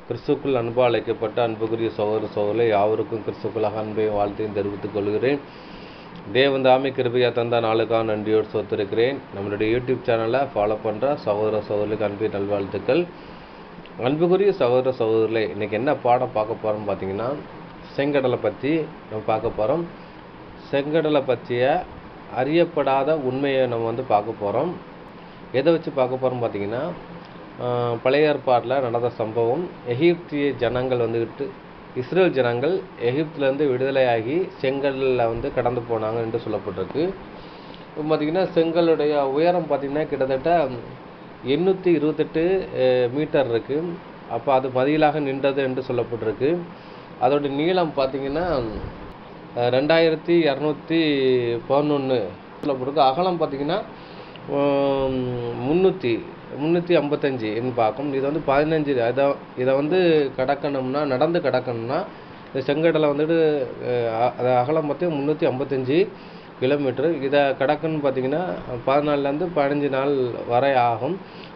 கிறிஸ்துக்குள் அன்பால் அழைக்கப்பட்ட அன்புக்குரிய சகோதர சகோதரர்களே, யாவருக்கும் கிறிஸ்துக்குள்ளாக அன்பையும் வாழ்த்தையும் தெரிவித்துக் கொள்கிறேன். தேவன் தாமே கிருபையா தந்த நாளுக்காக நன்றியோடு சொத்திருக்கிறேன். நம்மளுடைய யூடியூப் சேனலை ஃபாலோ பண்ணுற சகோதர சகோதரிக்கு அன்பை நல்வாழ்த்துக்கள். அன்புக்குரிய சகோதர சகோதரர்களே, இன்றைக்கி என்ன பாடம் பார்க்க போகிறோம்னு பார்த்தீங்கன்னா, செங்கடலை பற்றி நம்ம பார்க்க போகிறோம். செங்கடலை பற்றிய அறியப்படாத உண்மையை நம்ம பார்க்க போகிறோம். எதை வச்சு பார்க்க போகிறோம் பார்த்தீங்கன்னா, பழைய ஏற்பாட்டில் நடந்த சம்பவம். எகிப்திய ஜனங்கள் இஸ்ரேல் ஜனங்கள் எகிப்திலேருந்து விடுதலையாகி செங்கடலில் கடந்து போனாங்க என்று சொல்லப்பட்டிருக்கு. இப்போ பார்த்திங்கன்னா, செங்கலுடைய உயரம் பார்த்திங்கன்னா கிட்டத்தட்ட 828 மீட்டர் இருக்குது. அப்போ அது மதிலாக நின்றது என்று சொல்லப்பட்டிருக்கு. அதோட நீளம் பார்த்திங்கன்னா 2211 சொல்லப்பட்டிருக்கு. அகலம் பார்த்திங்கன்னா 355 என்று பார்க்கும். இது 15 இதை கடக்கணும்னா, நடந்து கடக்கணும்னா இந்த செங்கடலை அது அகலம் பார்த்திங்கன்னா 355 கிலோமீட்டர். இதை கடக்கணும்னு பார்த்திங்கன்னா 14லேருந்து 15 நாள் வரை ஆகும்.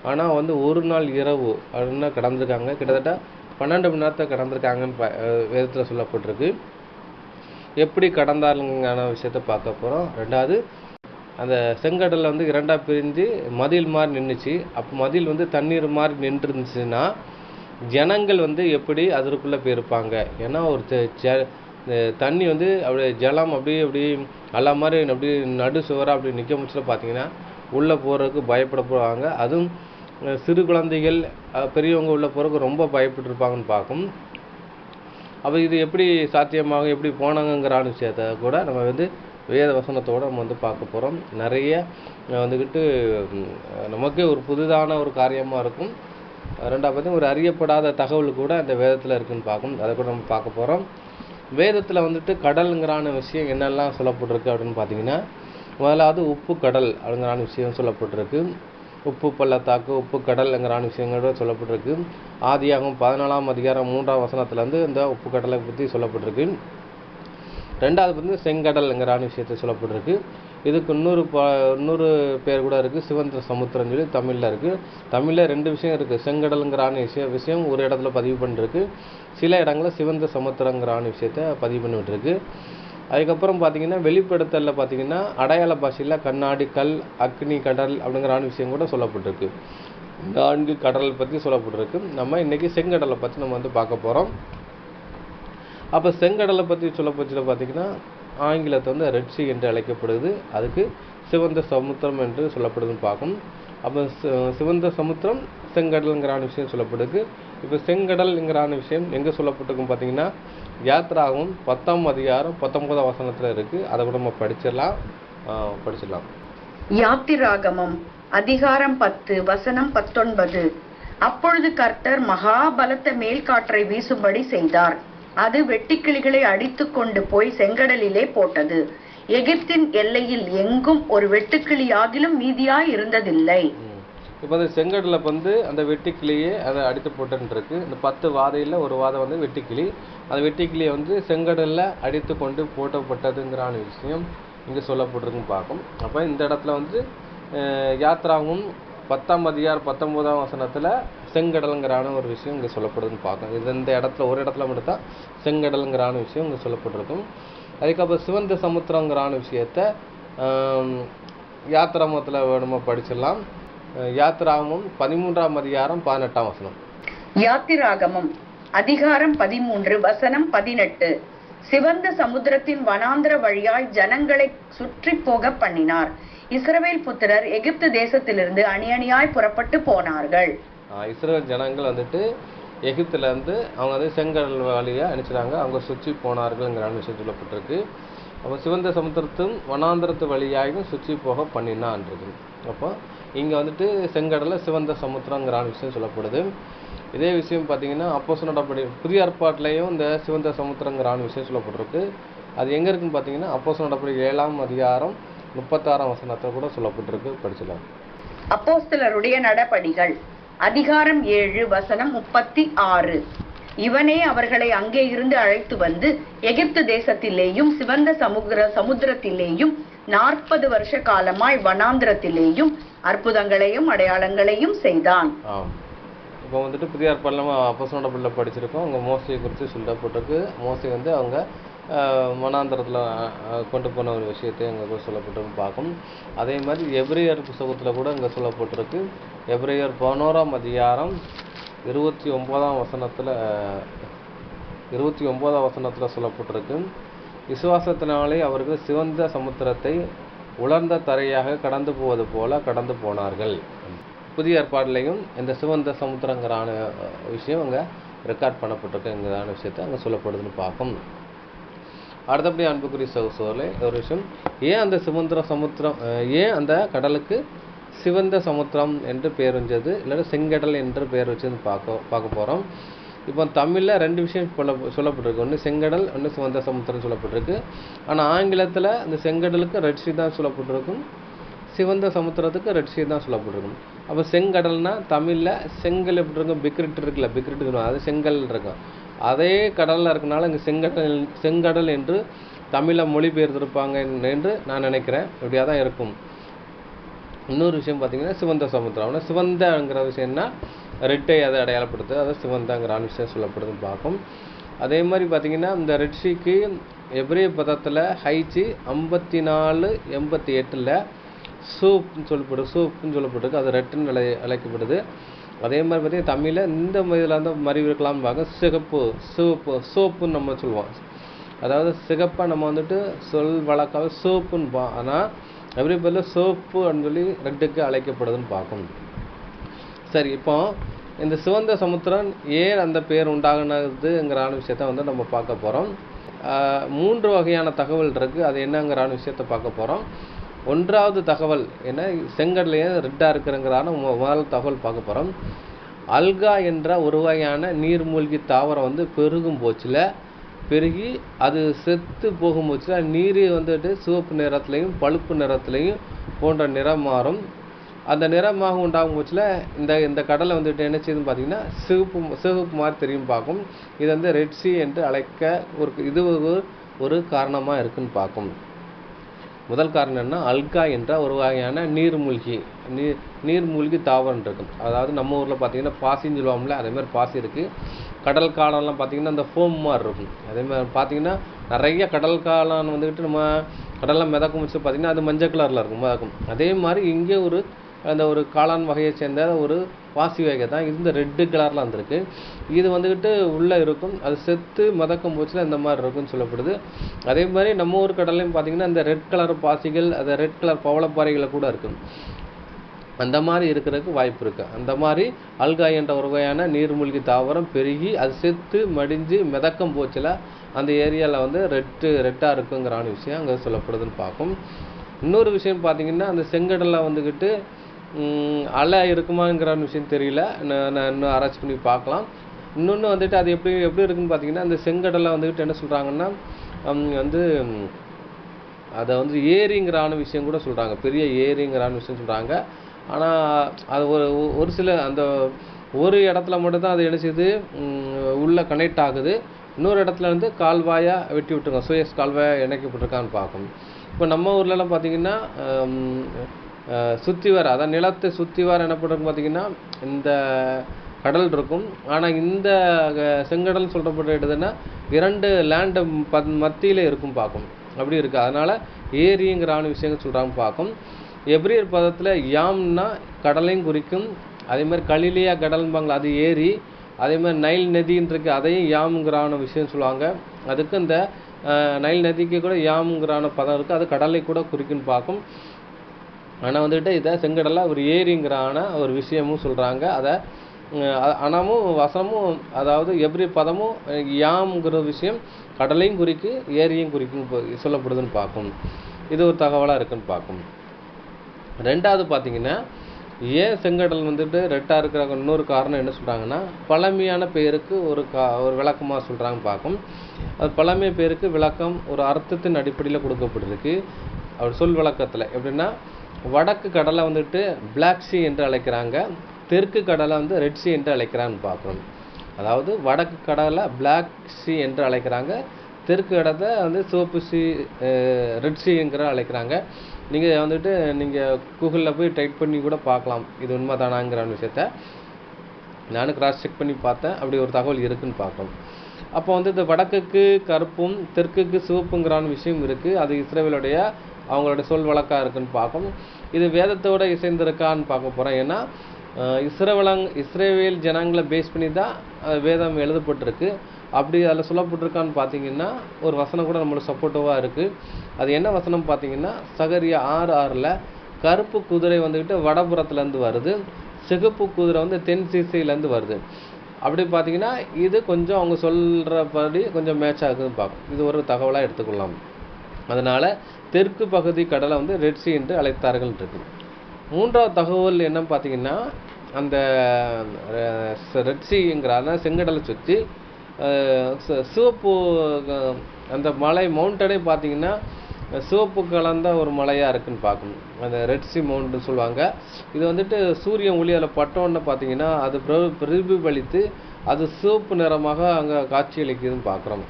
ஆனால் ஒரு நாள் இரவு அப்படின்னா கடந்திருக்காங்க. கிட்டத்தட்ட 12 மணி நேரத்தை கடந்திருக்காங்கன்னு வேதத்தில் சொல்லப்பட்டிருக்கு. எப்படி கடந்தாருங்கான விஷயத்தை பார்க்க போகிறோம். ரெண்டாவது, அந்த செங்கடலில் இரண்டாக பிரிஞ்சு மதில் மாதிரி நின்றுச்சு. அப்போ மதில் தண்ணீர் மாதிரி நின்றுருந்துச்சுன்னா ஜனங்கள் எப்படி அதற்குள்ளே போயிருப்பாங்க. ஏன்னா ஒரு தண்ணி அப்படியே ஜலம் அப்படி அல்ல மாதிரி அப்படி நடு சுவராக அப்படி நிற்க முடிச்சுல பார்த்தீங்கன்னா உள்ளே போகிறதுக்கு பயப்படப்படுவாங்க. அதுவும் சிறு குழந்தைகள் பெரியவங்க உள்ளே போகிறதுக்கு ரொம்ப பயப்பட்டுருப்பாங்கன்னு பார்க்கும். அப்போ இது எப்படி சாத்தியமாக எப்படி போனாங்கங்கிற விஷயத்தை கூட நம்ம வேத வசனத்தோடு நம்ம பார்க்க போகிறோம். நிறைய நமக்கே ஒரு புதிதான ஒரு காரியமாக இருக்கும். ரெண்டாவது ஒரு அறியப்படாத தகவல் கூட அந்த வேதத்தில் இருக்குதுன்னு பார்க்கும். அதை கூட நம்ம பார்க்க போகிறோம். வேதத்தில் கடலுங்கிறான விஷயம் என்னெல்லாம் சொல்லப்பட்டிருக்கு அப்படின்னு பார்த்தீங்கன்னா, முதலாவது உப்பு கடல் அப்படிங்கிறான விஷயம் சொல்லப்பட்டிருக்கு. உப்பு பள்ளத்தாக்கு, உப்பு கடல்ங்கிறான விஷயங்களோட சொல்லப்பட்டிருக்கு. ஆதியாகமம் 14ஆம் அதிகாரம் 3ஆம் வசனத்துலேருந்து இந்த உப்பு கடலை பற்றி சொல்லப்பட்டிருக்கு. ரெண்டாவது செங்கடல்ங்கிறான விஷயத்தை சொல்லப்பட்டிருக்கு. இதுக்கு இன்னொரு பேர் கூட இருக்குது, சிவந்த சமுத்திரம் சொல்லி தமிழில் இருக்குது. தமிழில் 2 விஷயம் இருக்குது. செங்கடலுங்கிறான விஷயம் ஒரு இடத்துல பதிவு பண்ணிருக்கு. சில இடங்களில் சிவந்த சமுத்திரங்கிறான விஷயத்தை பதிவு பண்ணிவிட்டுருக்கு. அதுக்கப்புறம் பார்த்திங்கன்னா, வெளிப்படுத்தலில் பார்த்திங்கன்னா அடையாள பாஷையில் கண்ணாடி கல், அக்னி கடல் அப்படிங்கிறான விஷயம் கூட சொல்லப்பட்டிருக்கு. 4 கடல் பற்றி சொல்லப்பட்டிருக்கு. நம்ம இன்றைக்கி செங்கடலை பற்றி நம்ம பார்க்க போகிறோம். அப்போ செங்கடலை பற்றி சொல்லப்போச்சில் பார்த்திங்கன்னா, ஆங்கிலத்தை ரெட் சி என்று அழைக்கப்படுது. அதுக்கு சிவந்த சமுத்திரம் என்று சொல்லப்படுதுன்னு பார்க்கும். அப்போ சிவந்த சமுத்திரம் செங்கடலுங்கிறான விஷயம் சொல்லப்படுது. இப்போ செங்கடல்ங்கிறான விஷயம் எங்கே சொல்லப்பட்டிருக்கும் பார்த்திங்கன்னா, யாத்ராகமம் 10ஆம் அதிகாரம் 19ஆம் வசனத்தில் இருக்குது. அதை கூட நம்ம படிச்சிடலாம். யாத்திராகமம் அதிகாரம் 10 வசனம் 19. அப்பொழுது கர்த்தர் மகாபலத்த மேல்காற்றை வீசும்படி செய்தார். அது வெட்டுக்கிளிகளை அடித்து கொண்டு போய் செங்கடலிலே போட்டது. எகிப்தின் எல்லையில் எங்கும் ஒரு வெட்டுக்கிளியாகிலும் மீதியாய் இருந்ததில்லை. இப்போ அந்த செங்கடலை அந்த வெட்டுக்கிளியே அதை அடித்து போட்டுருக்கு. இந்த 10 வாதையில் ஒரு வாதை வெட்டுக்கிளி. அந்த வெட்டுக்கிளியை செங்கடலில் அடித்து கொண்டு போட்டப்பட்டதுங்கிறான விஷயம் இங்கே சொல்லப்பட்டிருக்குன்னு பார்க்கும். அப்போ இந்த இடத்துல யாத்ராவும் 10ஆம் அதிகாரம் 19ஆம் வசனத்தில் செங்கடலுங்கிறான ஒரு விஷயம் இங்கே சொல்லப்படுதுன்னு பார்க்கணும். இது இந்த இடத்துல ஒரு இடத்துல மட்டும் தான் செங்கடலுங்கிறான விஷயம் இங்கே சொல்லப்பட்டிருக்கும். அதுக்கப்புறம் சிவந்த சமுத்திரங்கிறான விஷயத்தை யாத்திராகமத்தில் நம்ம படிச்சிடலாம். யாத்திராகமம் 13ஆம் அதிகாரம் 18ஆம் வசனம். யாத்திராகமம் அதிகாரம் 13 வசனம் 18. சிவந்த சமுத்திரத்தின் வனாந்திர வழியாய் ஜனங்களை சுற்றி போக பண்ணினார். இஸ்ரவேல் புத்திரர் எகிப்து தேசத்திலிருந்து அணியாய் புறப்பட்டு போனார்கள். இஸ்ரவேல் ஜனங்கள் எகிப்திலேருந்து அவங்க செங்கடல் வழியாக அனுப்பிச்சிட்டாங்க. அவங்க சுற்றி போனார்கள்ங்கிற விஷயம் சொல்லப்பட்டிருக்கு. அப்போ சிவந்த சமுத்திரத்தும் வனாந்திரத்து வழியாகவும் சுற்றி போக பண்ணினான்றது. அப்போ இங்கே செங்கடலில் சிவந்த சமுத்திரங்கிற விஷயம் சொல்லப்படுது. இதே விஷயம் பார்த்தீங்கன்னா, அப்போஸ்தலர் புதிய ஏற்பாட்டிலையும் இந்த சிவந்த சமுத்திரங்கிற விஷயம் சொல்லப்பட்டிருக்கு. அது எங்கே இருக்குன்னு பார்த்தீங்கன்னா, அப்போஸ்தலர் 7ஆம் அதிகாரம் 36ஆம் வசனத்தில் கூட சொல்லப்பட்டிருக்கு. படிச்சலாம். அப்போஸ்தலருடைய நடபடிகள் அதிகாரம் 7 வசனம் 36. இவனே அவர்களை அங்கே இருந்து அழைத்து வந்து எகிப்து தேசத்திலேயும் சிவந்த சமுத்திரத்திலேயும் 40 வருஷ காலமாய் வனாந்திரத்திலேயும் அற்புதங்களையும் அடையாளங்களையும் செய்தான். இப்போ வந்துட்டு புதிய ஏற்பாடுல நம்ம அப்போஸ்தலனோட புல்ல படிச்சிருக்கோம். அங்கே மோசையை குறித்து சொல்லப்பட்டிருக்கு. மோசை வந்து அவங்க வனாந்தரத்தில் கொண்டு போன ஒரு விஷயத்தை அங்கே சொல்லப்பட்டிருக்கு பார்க்கும். அதே மாதிரி எபிரேயர் புத்தகத்தில் கூட அங்கே சொல்லப்பட்டிருக்கு. எபிரேயர் 11ஆம் அதிகாரம் 29ஆம் வசனத்தில் சொல்லப்பட்டிருக்கு. விசுவாசத்தினாலே அவர்கள் சிவந்த சமுத்திரத்தை உலர்ந்த தரையாக கடந்து போவது போல கடந்து போனார்கள். புதிய ஏற்பாடுலையும் இந்த சிவந்த சமுத்திரங்கிறான விஷயம் அங்கே ரெக்கார்ட் பண்ணப்பட்டிருக்குங்கிறான விஷயத்தை அங்கே சொல்லப்படுதுன்னு பார்க்கும். அடுத்தபடி அன்புக்குரிய சகோதரர்களே, ஒரு விஷயம், ஏன் அந்த சமுத்திரம் ஏன் அந்த கடலுக்கு சிவந்த சமுத்திரம் என்று பேர் வந்தது, இல்லைன்னா செங்கடல் என்று பேர் வச்சதுன்னு பார்க்க போகிறோம். இப்போ தமிழில் 2 விஷயம் சொல்லப்பட்டிருக்கு. ஒன்று செங்கடல், ஒன்று சிவந்த சமுத்திரம் சொல்லப்பட்டிருக்கு. ஆனால் ஆங்கிலத்தில் இந்த செங்கடலுக்கு ரெட் சீ தான் சொல்லப்பட்டிருக்கும், சிவந்த சமுத்திரத்துக்கு ரெட் சீ தான் சொல்லப்பட்டிருக்கும். அப்போ செங்கடல்னா தமிழில் செங்கல் எப்படி இருக்கும், பிக்ரிட் இருக்குல்ல, பிக்ரிட் அது செங்கல் இருக்கும். அதே கடலில் இருக்கனால இங்கே செங்கடல் என்று தமிழில் மொழிபெயர்த்திருப்பாங்க என்று நான் நினைக்கிறேன். இப்படியாக தான் இருக்கும். இன்னொரு விஷயம் பார்த்தீங்கன்னா சிவந்த சமுத்திரம். ஆனால் சிவந்தங்கிற விஷயம்னா ரெட்டை அதை அடையாளப்படுத்து, அதை சிவந்தங்கிற விஷயம் சொல்லப்படுதுன்னு பார்க்கும். அதே மாதிரி பார்த்தீங்கன்னா இந்த ரெட் சீக்கு எபிரேய பதத்தில் ஹைச்சி 54:88 சூப்னு சொல்லப்பட்டிருக்கு. அது ரெட்டுன்னு அழைக்கப்படுது. அதே மாதிரி பார்த்தீங்கன்னா தமிழில் இந்த இதில் வந்து மறிவு இருக்கலாம்னு பார்க்க சோப்புன்னு நம்ம சொல்லுவோம். அதாவது சிகப்பாக நம்ம வந்துட்டு வழக்காக சோப்புன்னு ஆனால் எப்படி பதில் சோப்பு அப்படின்னு சொல்லி ரெட்டுக்கு அழைக்கப்படுதுன்னு பார்க்கும். சரி, இப்போ இந்த சிவந்த சமுத்திரம் ஏன் அந்த பேர் உண்டாகுனதுங்கிறான விஷயத்த வந்து நம்ம பார்க்க போகிறோம். 3 வகையான தகவல் இருக்குது. அது என்னங்கிறான விஷயத்த பார்க்க போகிறோம். 1வது தகவல் என்ன, செங்கடலையே ரெட்டாக இருக்கிறங்கிறான முதல் தகவல் பார்க்க போகிறோம். அல்கா என்ற ஒரு வகையான நீர்மூழ்கி தாவரம் வந்து பெருகி அது செத்து போகும்போச்சுல நீர் வந்துட்டு சிவப்பு நிறத்துலையும் பழுப்பு நிறத்துலையும் போன்ற நிறம் மாறும். அந்த நிறமாக உண்டாகும் போச்சுல இந்த கடலை வந்துட்டு என்ன செய்யுதுன்னு பார்த்தீங்கன்னா சிவப்பு மாதிரி தெரியும் பார்க்கும். இது வந்து ரெட் சீ என்று அழைக்க இது ஒரு காரணமாக இருக்குன்னு பார்க்கும். முதல் காரணம் என்ன, அல்கா என்ற ஒரு வகையான நீர்மூழ்கி தாவரம் இருக்கும். அதாவது நம்ம ஊரில் பார்த்தீங்கன்னா பாசின்னு சொல்லுவோம்ல, அதே மாதிரி பாசி இருக்குது. கடல் காளான்லாம் பார்த்தீங்கன்னா அந்த ஃபோம் மாதிரி இருக்கும். அதே மாதிரி பார்த்தீங்கன்னா நிறைய கடல் காளான் வந்துக்கிட்டு நம்ம கடலில் மிதக்கும் வச்சு பார்த்தீங்கன்னா அது மஞ்சள் கலரில் இருக்கும் மிதக்கும். அதே மாதிரி இங்கே ஒரு காளான் வகையை சேர்ந்த ஒரு பாசி வகை தான் இந்த ரெட்டு கலரில் வந்திருக்கு. இது வந்துக்கிட்டு உள்ளே இருக்கும், அது செத்து மிதக்கும் போச்சுல இந்த மாதிரி இருக்குன்னு சொல்லப்படுது. அதே மாதிரி நம்ம ஊர் கடல்லையும் பார்த்தீங்கன்னா இந்த ரெட் கலர் பாசிகள், அது ரெட் கலர் பவளப்பாறைகளை கூட இருக்கும். அந்த மாதிரி இருக்கிறதுக்கு வாய்ப்பு இருக்குது. அந்த மாதிரி அல்கா என்ற ஒரு வகையான நீர்மூழ்கி தாவரம் பெருகி அது செத்து மடிஞ்சு மிதக்கம் போச்சுல அந்த ஏரியாவில் வந்து ரெட்டாக இருக்குங்கிறான விஷயம் அங்கே சொல்லப்படுதுன்னு பார்க்கும். இன்னொரு விஷயம் பார்த்தீங்கன்னா அந்த செங்கடலில் வந்துக்கிட்டு அலை இருக்குமாங்கிற விஷயம் தெரியல, நான் இன்னும் ஆராய்ச்சி பண்ணி பார்க்கலாம். இன்னொன்று வந்துட்டு அது எப்படி இருக்குன்னு பார்த்தீங்கன்னா அந்த செங்கடலில் வந்துக்கிட்டு என்ன சொல்கிறாங்கன்னா வந்து அதை வந்து ஏரிங்கிறான விஷயம் கூட சொல்கிறாங்க, பெரிய ஏரிங்கிறான விஷயம் சொல்கிறாங்க. ஆனால் அது ஒரு சில அந்த ஒரு இடத்துல மட்டும்தான் அது என்ன செய்யுது உள்ளே கனெக்ட் ஆகுது. இன்னொரு இடத்துல வந்து கால்வாயாக வெட்டி விட்டுருங்க, சுயஸ் கால்வாயாக இணைக்கப்பட்டிருக்கான்னு பார்க்கணும். இப்போ நம்ம ஊர்லலாம் பார்த்தீங்கன்னா சுற்றி வர, அதான் நிலத்தை சுற்றி வர என்ன பண்ணுறதுன்னு பார்த்தீங்கன்னா இந்த கடல் இருக்கும். ஆனால் இந்த செங்கடல் சொல்லப்பட்டதுன்னா 2 லேண்டு மத்தியில் இருக்கும் பார்க்கும், அப்படி இருக்குது. அதனால் ஏரிங்கிறான விஷயங்கள் சொல்கிறாங்க பார்க்கும். எபிரேயர் பதத்தில் யாம்னா கடலையும் குறிக்கும். அதே மாதிரி கலிலியா கடல்பாங்களா அது ஏரி. அதே மாதிரி நைல் நதின்னு இருக்குது, அதையும் யாம்ங்கிறான விஷயம் சொல்லுவாங்க. அதுக்கு இந்த நைல் நதிக்கு கூட யாம்ங்கிறான பதம் இருக்குது, அது கடலை கூட குறிக்குன்னு பார்க்கும். ஆனால் வந்துட்டு இதை செங்கடலாக ஒரு ஏரிங்கிறான ஒரு விஷயமும் சொல்கிறாங்க. அதை ஆனாமும் வசனமும் அதாவது எபிரேய பதமும் யாம்ங்கிற விஷயம் கடலையும் குறிக்கு ஏரியும் குறிக்குன்னு சொல்லப்படுதுன்னு பார்க்கும். இது ஒரு தகவலாக இருக்குன்னு பார்க்கும். 2வது பார்த்தீங்கன்னா ஏன் செங்கடல் வந்துட்டு ரெட்டாக இருக்கிற இன்னொரு காரணம் என்ன சொல்கிறாங்கன்னா பழமையான பெயருக்கு ஒரு விளக்கமாக சொல்கிறாங்க பார்க்கும். அது பழமைய பெயருக்கு விளக்கம் ஒரு அர்த்தத்தின் அடிப்படையில் கொடுக்கப்பட்டிருக்கு. அவர் சொல் விளக்கத்தில் எப்படின்னா வடக்கு கடலை வந்துட்டு பிளாக் சீ என்று அழைக்கிறாங்க, தெற்கு கடலை வந்து ரெட் சீ என்று அழைக்கிறான்னு பார்க்கணும். அதாவது வடக்கு கடலை பிளாக் சீ என்று அழைக்கிறாங்க, தெற்கு கடலை வந்து சிவப்பு சீ ரெட் சீங்கிற அழைக்கிறாங்க. நீங்கள் வந்துட்டு நீங்கள் கூகுளில் போய் டைப் பண்ணி கூட பார்க்கலாம் இது உண்மை தானாங்கிற விஷயத்த. நானும் கிராஸ் செக் பண்ணி பார்த்தேன், அப்படி ஒரு தகவல் இருக்குன்னு பார்க்குறோம். அப்போ வந்து இந்த வடக்குக்கு கருப்பும் தெற்குக்கு சிவப்புங்கிறான விஷயம் இருக்குது. அது இஸ்ரேவேலுடைய அவங்களுடைய சொல் வழக்காக இருக்குன்னு பார்க்கணும். இது வேதத்தோட இசைந்திருக்கான்னு பார்க்க போகிறோம். ஏன்னா இஸ்ரேவேல் ஜனங்களை பேஸ் பண்ணி தான் வேதம் எழுதப்பட்டிருக்கு. அப்படி அதில் சொல்லப்பட்டிருக்கான்னு பார்த்தீங்கன்னா ஒரு வசனம் கூட நம்மளுக்கு சப்போர்ட்டிவாக இருக்குது. அது என்ன வசனம் பார்த்தீங்கன்னா சகரியா 6:6 கருப்பு குதிரை வந்துக்கிட்டு வடபுறத்துலேருந்து வருது, சிகப்பு குதிரை வந்து தென் திசையிலேருந்து வருது. அப்படி பார்த்தீங்கன்னா இது கொஞ்சம் அவங்க சொல்கிறபடி கொஞ்சம் மேட்ச் ஆகுதுன்னு பார்க்கும். இது ஒரு தகவலாக எடுத்துக்கொள்ளலாம். அதனால் தெற்கு பகுதி கடலை வந்து ரெட் சி என்று அழைத்தார்கள் இருக்கு. மூன்றாவது தகவல் என்னன்னு பார்த்தீங்கன்னா அந்த ரெட் சிங்கிறான செங்கடலை சுற்றி சிவப்பு அந்த மலை மவுண்டனே பார்த்தீங்கன்னா சிவப்பு கலந்த ஒரு மலையாக இருக்குன்னு பார்க்கணும். அந்த ரெட் சி மவுண்ட்னு சொல்லுவாங்க. இது வந்துட்டு சூரியன் ஒளி அதில் பட்டோன்னு பார்த்தீங்கன்னா அது பிரதிபலித்து அது சிவப்பு நிறமாக அங்கே காட்சியளிக்குதுன்னு பார்க்குறோம்.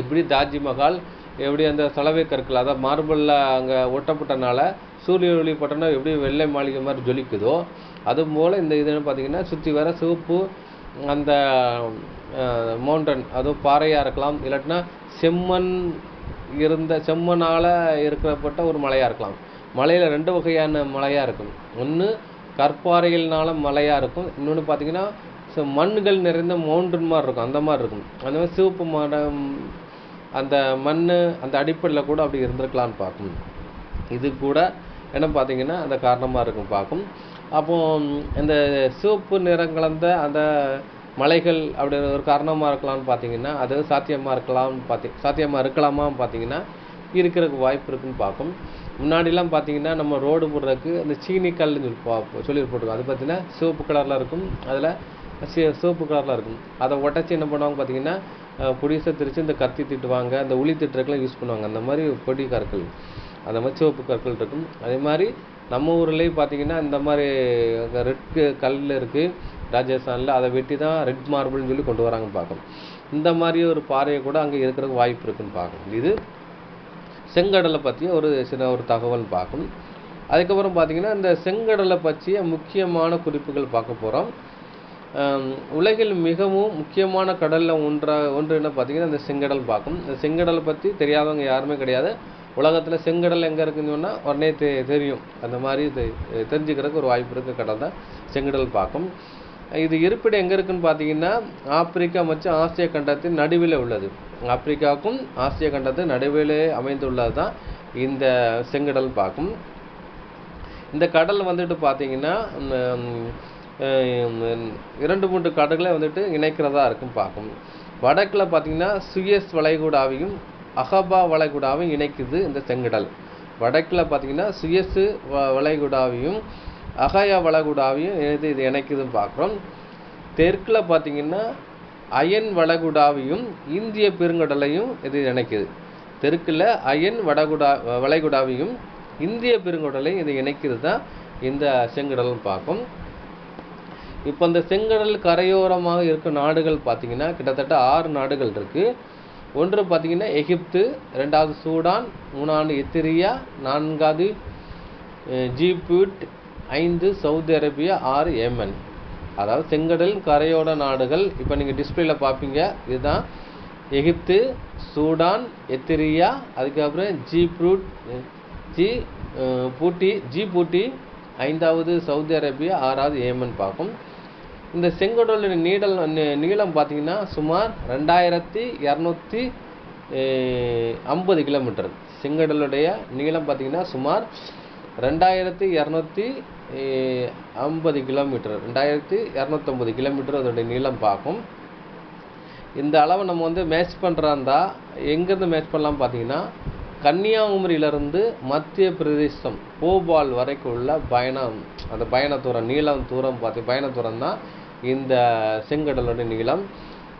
எப்படி தாஜ்மஹால் எப்படி அந்த சலவை கற்கள் அதாவது மார்பிளில் அங்கே ஒட்டப்பட்டனால சூரிய ஒளி பட்டோன்னா எப்படி வெள்ளை மாளிகை மாதிரி ஜொலிக்குதோ அதுபோல் இந்த இதுன்னு பார்த்தீங்கன்னா சுற்றி வர சிவப்பு அந்த மவுண்டன் அதுவும் பாறையாக இருக்கலாம், இல்லாட்டினா செம்மண்ணால் இருக்கிறப்பட்ட ஒரு மலையாக இருக்கலாம். மலையில் 2 வகையான மலையாக இருக்கும். ஒன்று கற்பாறைகள்னால மலையாக இருக்கும், இன்னொன்று பார்த்தீங்கன்னா மண்கள் நிறைந்த மவுண்டன் மாதிரி இருக்கும், அந்த மாதிரி இருக்கும். அந்த மாதிரி சிவப்பு மரம் அந்த மண் அந்த அடிப்படையில் கூட அப்படி இருந்திருக்கலான்னு பார்க்கும். இது கூட என்ன பார்த்தீங்கன்னா அந்த காரணமாக இருக்கும் பார்க்கும். அப்போ இந்த சிவப்பு நிறம் கலந்த அந்த மலைகள் அப்படி ஒரு காரணமாக இருக்கலாம்னு பார்த்தீங்கன்னா அது சாத்தியமாக இருக்கலாமான்னு பார்த்தீங்கன்னா இருக்கிறதுக்கு வாய்ப்பு இருக்குன்னு பார்க்கும். முன்னாடிலாம் பார்த்தீங்கன்னா நம்ம ரோடு போடுறதுக்கு அந்த சீனி கல்லுன்னு சொல்லி போட்டிருக்கோம். அது பார்த்தீங்கன்னா சிவப்பு கலரில் இருக்கும், அதில் சிவப்பு கலரில் இருக்கும். அதை உடச்சி என்ன பண்ணுவாங்க பார்த்தீங்கன்னா பொடிசை திரிச்சு இந்த கத்தி திட்டுவாங்க, அந்த உளி திட்டுறதுக்கெலாம் யூஸ் பண்ணுவாங்க. அந்த மாதிரி பொடி கற்கள் அந்த மாதிரி சிவப்பு கற்கள் இருக்கும். அதே மாதிரி நம்ம ஊர்லேயும் பார்த்தீங்கன்னா இந்த மாதிரி ரெட் கல் இருக்குது ராஜஸ்தானில், அதை வெட்டி தான் ரெட் மார்பிள்னு சொல்லி கொண்டு வராங்கன்னு பார்க்கணும். இந்த மாதிரி ஒரு பாறையை கூட அங்கே இருக்கிறதுக்கு வாய்ப்பு இருக்குன்னு பார்க்கணும். இது செங்கடலை பற்றிய ஒரு ஒரு தகவல் பார்க்கணும். அதுக்கப்புறம் பார்த்தீங்கன்னா இந்த செங்கடலை பற்றிய முக்கியமான குறிப்புகள் பார்க்க போகிறோம். உலகில் மிகவும் முக்கியமான கடலில் ஒன்று என்ன பார்த்தீங்கன்னா இந்த செங்கடல் பார்க்கும். இந்த செங்கடலை பற்றி தெரியாதவங்க யாருமே கிடையாது. உலகத்தில் செங்கடல் எங்கே இருக்குன்னு சொன்னால் உடனே தெரியும். அந்த மாதிரி தெரிஞ்சுக்கிறதுக்கு ஒரு வாய்ப்பு இருக்க கடல் தான் செங்கடல் பார்க்கும். இது இருப்பிடம் எங்கே இருக்குன்னு பார்த்தீங்கன்னா ஆப்பிரிக்கா மற்றும் ஆசிய கண்டத்தின் நடுவில் உள்ளது. ஆப்பிரிக்காவுக்கும் ஆசிய கண்டத்தின் நடுவிலே அமைந்துள்ளது தான் இந்த செங்கடல் பார்க்கும். இந்த கடல் வந்துட்டு பார்த்தீங்கன்னா 2-3 கடல்களை வந்துட்டு இணைக்கிறதா இருக்கும் பார்க்கும். வடக்கில் பார்த்தீங்கன்னா சுயஸ் வளைகுடாவையும் அகபா வளைகுடாவையும் இணைக்குது இந்த செங்கடல். வடக்கில் பார்த்தீங்கன்னா சுயஸ் வளைகுடாவையும் அகயா வளைகுடாவையும் இது இணைக்குதுன்னு பார்க்குறோம். தெற்கில் பார்த்தீங்கன்னா அயன் வளைகுடாவையும் இந்திய பெருங்கடலையும் இது இணைக்குது. தெற்கில் அயன் வளைகுடாவையும் இந்திய பெருங்கடலையும் இது இணைக்கிறது தான் இந்த செங்கடல்னு பார்க்கும். இப்போ இந்த செங்கடல் கரையோரமாக இருக்க நாடுகள் பார்த்தீங்கன்னா கிட்டத்தட்ட 6 நாடுகள் இருக்குது. ஒன்று பார்த்தீங்கன்னா எகிப்து, 2வது சூடான், 3வது எத்திரியா, 4வது ஜிபூட், 5 சவுதி அரேபியா, 6 ஏமன். அதாவது செங்கடல் கரையோர நாடுகள் இப்போ நீங்கள் டிஸ்பிளேல பார்ப்பீங்க. இதுதான் எகிப்து, சூடான், எத்திரியா, அதுக்கப்புறம் ஜிபூட்டி, 5வது சவுதி அரேபியா, 6வது ஏமன் பார்க்கும். இந்த செங்கடலோட நீளம் பார்த்தீங்கன்னா சுமார் 2250 கிலோமீட்டர். செங்கடலுடைய நீளம் பார்த்தீங்கன்னா சுமார் 2250 கிலோமீட்டர், 2250 கிலோமீட்டர் அதோடைய நீளம் பார்க்கும். இந்த அளவை நம்ம வந்து மேட்ச் பண்ணுறாந்தா எங்கேருந்து மேட்ச் பண்ணலாம் பார்த்தீங்கன்னா கன்னியாகுமரியிலிருந்து மத்திய பிரதேசம் போபால் வரைக்கும் உள்ள அந்த பயண தூரம் பயணத்தூரம் தான் இந்த செங்கடலோட நீளம்.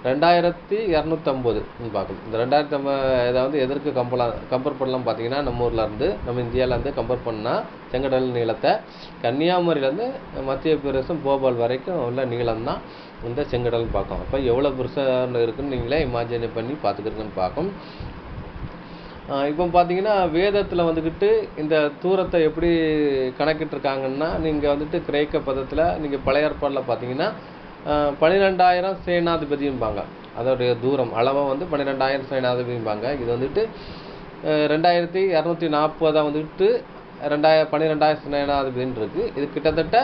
2250 பார்க்கணும். இந்த 2050 ஏதாவது எதற்கு கம்பேர் பண்ணலாம் பார்த்தீங்கன்னா நம்ம இந்தியாவிலேருந்து கம்பேர் பண்ணால் செங்கடல் நீளத்தை கன்னியாகுமரியிலேருந்து மத்திய பிரதேசம் போபால் வரைக்கும் உள்ள நீளம் தான் இந்த செங்கடல் பார்க்கும். அப்போ எவ்வளோ பெருசாக இருக்குன்னு நீங்களே இமேஜின் பண்ணி பார்த்துக்கிறதுன்னு பார்க்கும். இப்போ பார்த்தீங்கன்னா வேதத்தில் வந்துக்கிட்டு இந்த தூரத்தை எப்படி கணக்கிட்டுருக்காங்கன்னா நீங்கள் வந்துட்டு கிரேக்க பதத்தில் நீங்கள் பழைய ஏற்பாடில் பார்த்தீங்கன்னா 12,000 சேனாதிபதியும்பாங்க. அதோடைய தூரம் அளவை வந்து 12,000 சேனாதிபதியும்பாங்க. இது வந்துட்டு 2240 வந்துட்டு 12,000 சேனாதிபதின்னு இருக்குது. இது கிட்டத்தட்ட